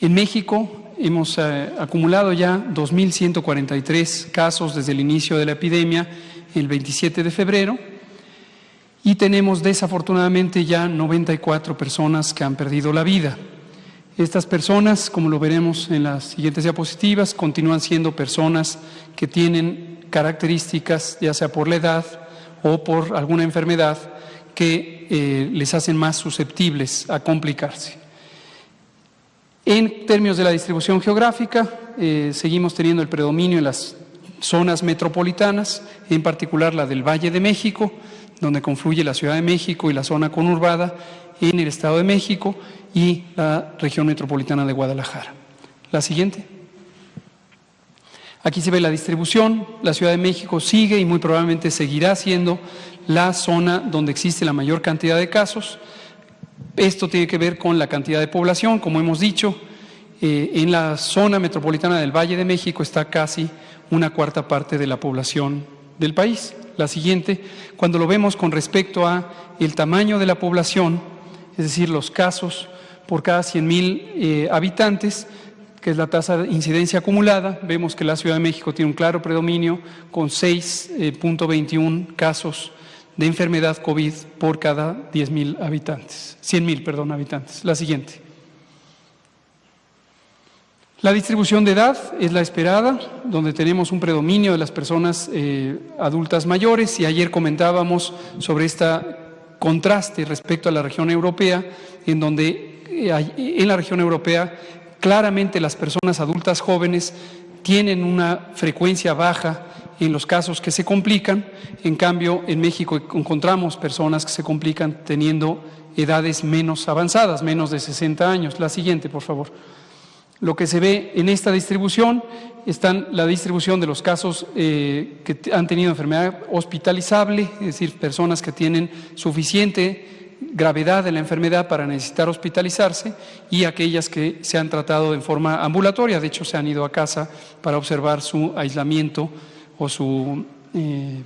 En México hemos acumulado ya 2.143 casos desde el inicio de la epidemia, el 27 de febrero, y tenemos desafortunadamente ya 94 personas que han perdido la vida. Estas personas, como lo veremos en las siguientes diapositivas, continúan siendo personas que tienen características, ya sea por la edad o por alguna enfermedad, que les hacen más susceptibles a complicarse. En términos de la distribución geográfica, seguimos teniendo el predominio en las zonas metropolitanas, en particular la del Valle de México, donde confluye la Ciudad de México y la zona conurbada en el Estado de México y la región metropolitana de Guadalajara. La siguiente. Aquí se ve la distribución. La Ciudad de México sigue y muy probablemente seguirá siendo la zona donde existe la mayor cantidad de casos. Esto tiene que ver con la cantidad de población, como hemos dicho. En la zona metropolitana del Valle de México está casi una cuarta parte de la población del país. La siguiente, cuando lo vemos con respecto a el tamaño de la población, es decir, los casos por cada 100,000 habitantes, que es la tasa de incidencia acumulada, vemos que la Ciudad de México tiene un claro predominio con 6.21 casos de enfermedad COVID por cada 100,000 habitantes. La siguiente. La distribución de edad es la esperada, donde tenemos un predominio de las personas adultas mayores, y ayer comentábamos sobre este contraste respecto a la región europea, en donde en la región europea claramente las personas adultas jóvenes tienen una frecuencia baja en los casos que se complican. En cambio, en México encontramos personas que se complican teniendo edades menos avanzadas, menos de 60 años. La siguiente, por favor. Lo que se ve en esta distribución están la distribución de los casos que han tenido enfermedad hospitalizable, es decir, personas que tienen suficiente gravedad de la enfermedad para necesitar hospitalizarse, y aquellas que se han tratado en forma ambulatoria, de hecho se han ido a casa para observar su aislamiento o su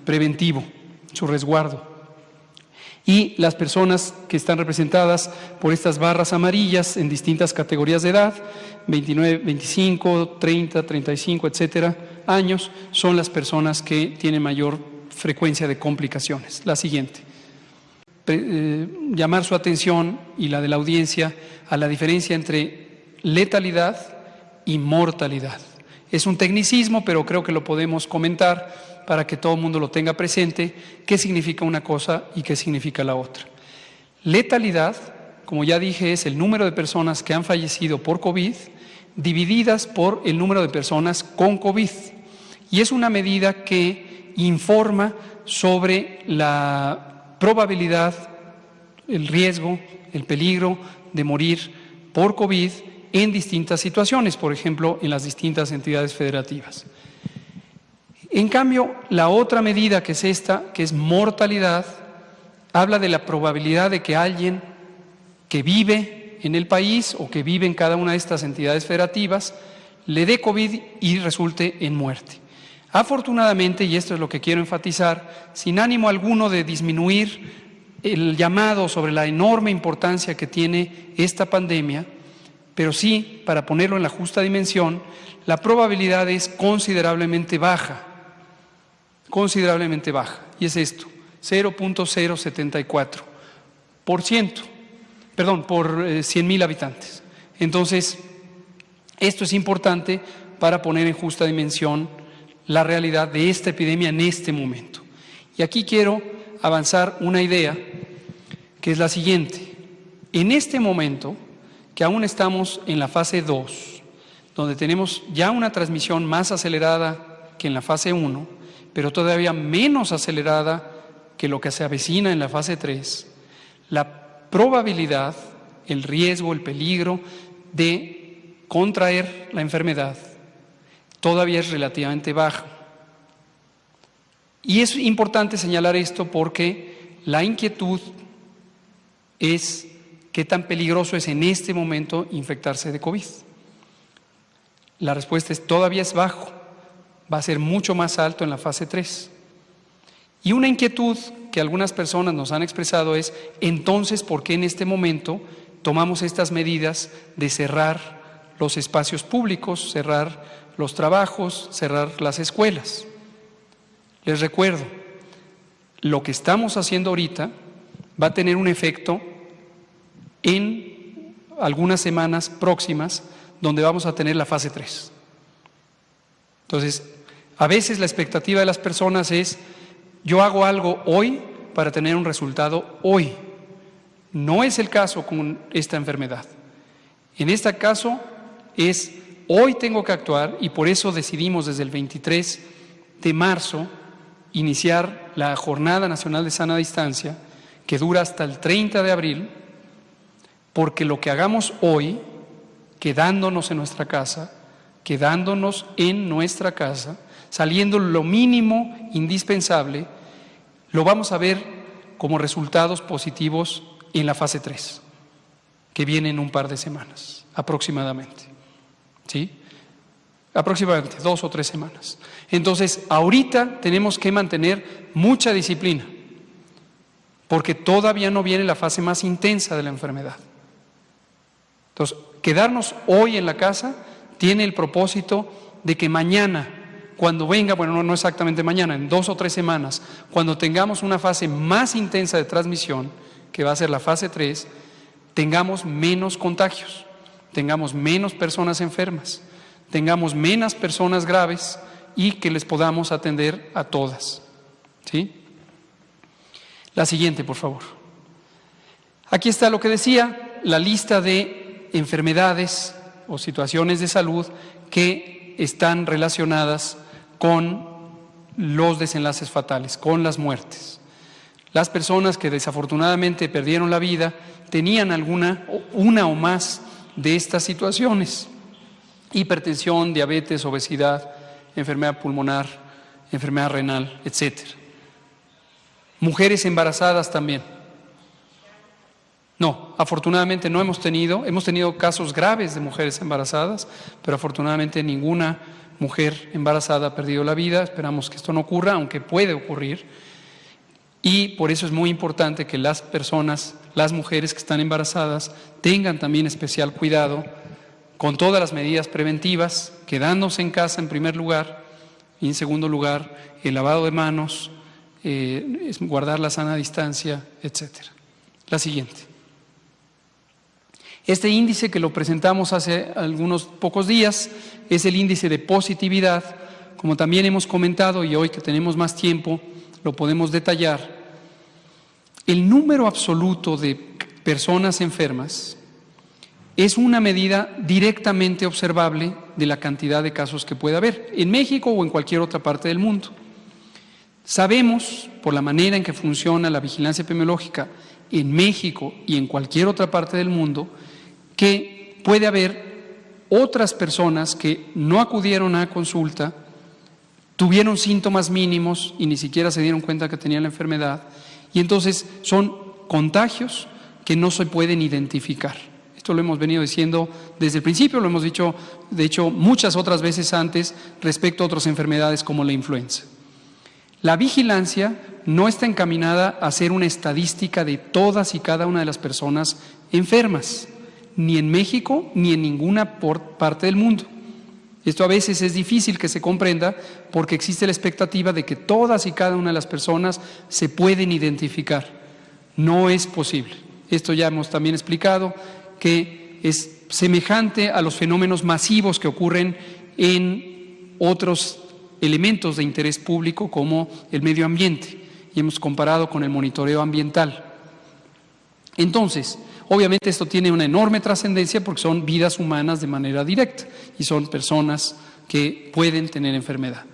preventivo, su resguardo. Y las personas que están representadas por estas barras amarillas en distintas categorías de edad, 29, 25, 30, 35, etcétera, años, son las personas que tienen mayor frecuencia de complicaciones. La siguiente. Llamar su atención y la de la audiencia a la diferencia entre letalidad y mortalidad. Es un tecnicismo, pero creo que lo podemos comentar para que todo el mundo lo tenga presente, qué significa una cosa y qué significa la otra. Letalidad, como ya dije, es el número de personas que han fallecido por COVID divididas por el número de personas con COVID. Y es una medida que informa sobre la probabilidad, el riesgo, el peligro de morir por COVID en distintas situaciones, por ejemplo, en las distintas entidades federativas. En cambio, la otra medida, que es esta, que es mortalidad, habla de la probabilidad de que alguien que vive en el país o que vive en cada una de estas entidades federativas le dé COVID y resulte en muerte. Afortunadamente, y esto es lo que quiero enfatizar, sin ánimo alguno de disminuir el llamado sobre la enorme importancia que tiene esta pandemia, pero sí, para ponerlo en la justa dimensión, la probabilidad es considerablemente baja, y es esto, 0.074%, por 100,000 habitantes. Entonces, esto es importante para poner en justa dimensión la realidad de esta epidemia en este momento. Y aquí quiero avanzar una idea, que es la siguiente. En este momento, que aún estamos en la fase 2, donde tenemos ya una transmisión más acelerada que en la fase 1, pero todavía menos acelerada que lo que se avecina en la fase 3, la probabilidad, el riesgo, el peligro de contraer la enfermedad todavía es relativamente bajo. Y es importante señalar esto porque la inquietud es qué tan peligroso es en este momento infectarse de COVID. La respuesta es todavía es bajo, va a ser mucho más alto en la fase 3. Y una inquietud que algunas personas nos han expresado es, entonces, ¿por qué en este momento tomamos estas medidas de cerrar los espacios públicos, cerrar los trabajos, cerrar las escuelas. Les recuerdo, lo que estamos haciendo ahorita va a tener un efecto en algunas semanas próximas, donde vamos a tener la fase 3. Entonces, a veces la expectativa de las personas es, yo hago algo hoy para tener un resultado hoy. No es el caso con esta enfermedad. En este caso es, hoy tengo que actuar, y por eso decidimos desde el 23 de marzo iniciar la Jornada Nacional de Sana Distancia, que dura hasta el 30 de abril, porque lo que hagamos hoy, quedándonos en nuestra casa, saliendo lo mínimo indispensable, lo vamos a ver como resultados positivos en la fase 3, que viene en un par de semanas, aproximadamente. ¿Sí? Aproximadamente 2 o 3 semanas. Entonces, ahorita tenemos que mantener mucha disciplina, porque todavía no viene la fase más intensa de la enfermedad. Entonces, quedarnos hoy en la casa tiene el propósito de que mañana, cuando venga, bueno, no exactamente mañana, en 2 o 3 semanas, cuando tengamos una fase más intensa de transmisión, que va a ser la fase 3, tengamos menos contagios, tengamos menos personas enfermas, tengamos menos personas graves y que les podamos atender a todas. ¿Sí? La siguiente, por favor. Aquí está lo que decía, la lista de enfermedades o situaciones de salud que están relacionadas con los desenlaces fatales, con las muertes. Las personas que desafortunadamente perdieron la vida tenían una o más de estas situaciones: hipertensión, diabetes, obesidad, enfermedad pulmonar, enfermedad renal, etc. Mujeres embarazadas también. No, afortunadamente no hemos tenido casos graves de mujeres embarazadas, pero afortunadamente ninguna mujer embarazada ha perdido la vida. Esperamos que esto no ocurra, aunque puede ocurrir. Y por eso es muy importante que las personas, las mujeres que están embarazadas, tengan también especial cuidado con todas las medidas preventivas, quedándose en casa en primer lugar, y en segundo lugar, el lavado de manos, guardar la sana distancia, etc. La siguiente. Este índice que lo presentamos hace algunos pocos días es el índice de positividad. Como también hemos comentado, y hoy que tenemos más tiempo lo podemos detallar, el número absoluto de personas enfermas es una medida directamente observable de la cantidad de casos que puede haber en México o en cualquier otra parte del mundo. Sabemos, por la manera en que funciona la vigilancia epidemiológica en México y en cualquier otra parte del mundo, que puede haber otras personas que no acudieron a consulta, tuvieron síntomas mínimos y ni siquiera se dieron cuenta que tenían la enfermedad, y entonces son contagios que no se pueden identificar. Esto lo hemos venido diciendo desde el principio, lo hemos dicho, de hecho, muchas otras veces antes respecto a otras enfermedades como la influenza. La vigilancia no está encaminada a hacer una estadística de todas y cada una de las personas enfermas, ni en México ni en ninguna parte del mundo. Esto a veces es difícil que se comprenda porque existe la expectativa de que todas y cada una de las personas se pueden identificar. No es posible. Esto ya hemos también explicado, que es semejante a los fenómenos masivos que ocurren en otros elementos de interés público como el medio ambiente, y hemos comparado con el monitoreo ambiental. Entonces, obviamente esto tiene una enorme trascendencia porque son vidas humanas de manera directa y son personas que pueden tener enfermedad.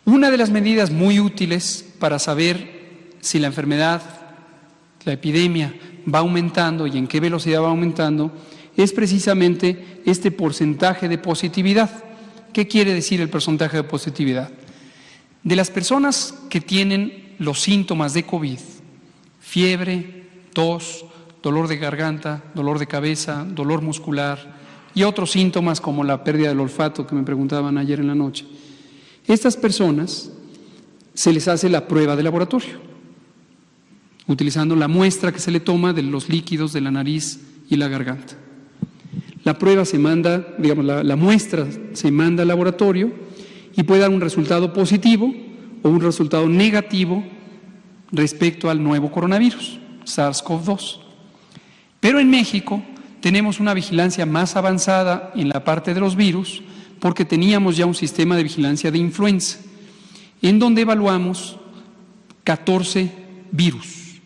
Una de las medidas muy útiles para saber si la enfermedad, la epidemia va aumentando y en qué velocidad va aumentando es precisamente este porcentaje de positividad. ¿Qué quiere decir el porcentaje de positividad? De las personas que tienen los síntomas de COVID, fiebre, tos, dolor de garganta, dolor de cabeza, dolor muscular y otros síntomas como la pérdida del olfato que me preguntaban ayer en la noche, estas personas se les hace la prueba de laboratorio, utilizando la muestra que se le toma de los líquidos de la nariz y la garganta. la prueba se manda, digamos, la muestra se manda al laboratorio y puede dar un resultado positivo o un resultado negativo respecto al nuevo coronavirus, SARS-CoV-2. Pero en México tenemos una vigilancia más avanzada en la parte de los virus porque teníamos ya un sistema de vigilancia de influenza, en donde evaluamos 14 virus.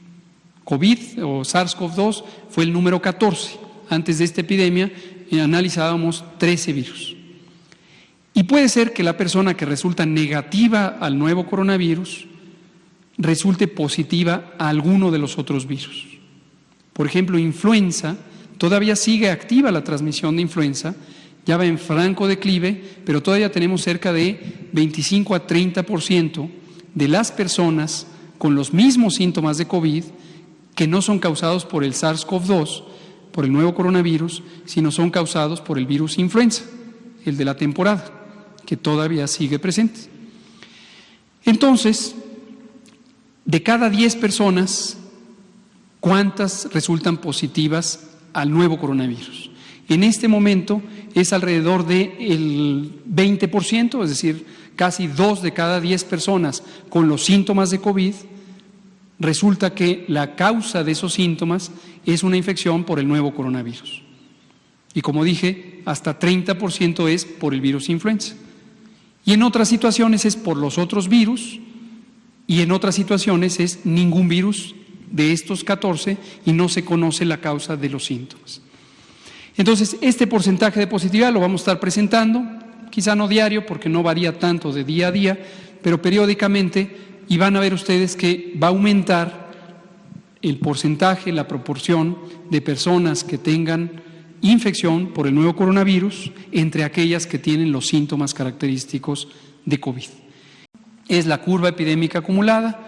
COVID o SARS-CoV-2 fue el número 14. Antes de esta epidemia analizábamos 13 virus. Y puede ser que la persona que resulta negativa al nuevo coronavirus resulte positiva a alguno de los otros virus. Por ejemplo, influenza, todavía sigue activa la transmisión de influenza, ya va en franco declive, pero todavía tenemos cerca de 25 a 30% de las personas con los mismos síntomas de COVID que no son causados por el SARS-CoV-2, por el nuevo coronavirus, sino son causados por el virus influenza, el de la temporada, que todavía sigue presente. Entonces, de cada 10 personas, ¿cuántas resultan positivas al nuevo coronavirus? En este momento es alrededor del 20%, es decir, casi 2 de cada 10 personas con los síntomas de COVID, resulta que la causa de esos síntomas es una infección por el nuevo coronavirus. Y como dije, hasta 30% es por el virus influenza. Y en otras situaciones es por los otros virus, y en otras situaciones es ningún virus de estos 14 y no se conoce la causa de los síntomas. Entonces, este porcentaje de positividad lo vamos a estar presentando, quizá no diario porque no varía tanto de día a día, pero periódicamente, y van a ver ustedes que va a aumentar el porcentaje, la proporción de personas que tengan infección por el nuevo coronavirus entre aquellas que tienen los síntomas característicos de COVID. Es la curva epidémica acumulada.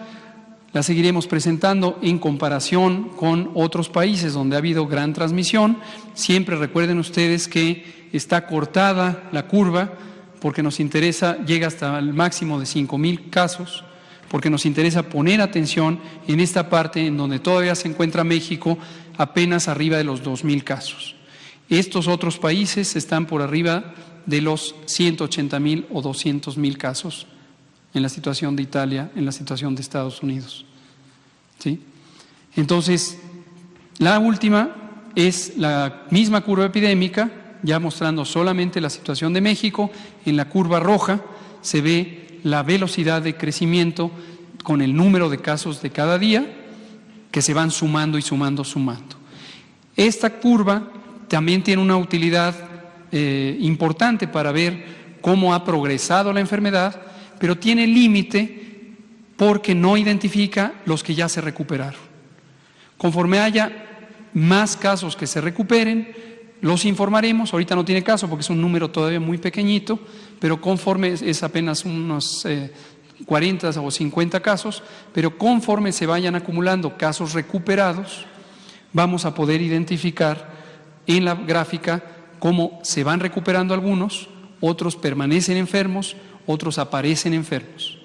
La seguiremos presentando en comparación con otros países donde ha habido gran transmisión. Siempre recuerden ustedes que está cortada la curva porque nos interesa, llega hasta el máximo de 5,000 casos, porque nos interesa poner atención en esta parte en donde todavía se encuentra México apenas arriba de los 2,000 casos. Estos otros países están por arriba de los 180,000 o 200,000 casos en la situación de Italia, en la situación de Estados Unidos. ¿Sí? Entonces, la última es la misma curva epidémica, ya mostrando solamente la situación de México. En la curva roja se ve la velocidad de crecimiento con el número de casos de cada día que se van sumando y sumando. Esta curva también tiene una utilidad importante para ver cómo ha progresado la enfermedad, pero tiene límite porque no identifica los que ya se recuperaron. Conforme haya más casos que se recuperen, los informaremos. Ahorita no tiene caso porque es un número todavía muy pequeñito, pero conforme es apenas unos 40 o 50 casos, pero conforme se vayan acumulando casos recuperados, vamos a poder identificar en la gráfica cómo se van recuperando algunos, otros permanecen enfermos, otros aparecen enfermos.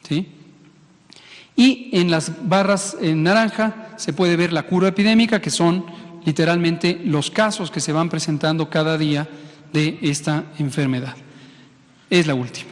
¿Sí? Y en las barras en naranja se puede ver la curva epidémica, que son literalmente los casos que se van presentando cada día de esta enfermedad. Es la última.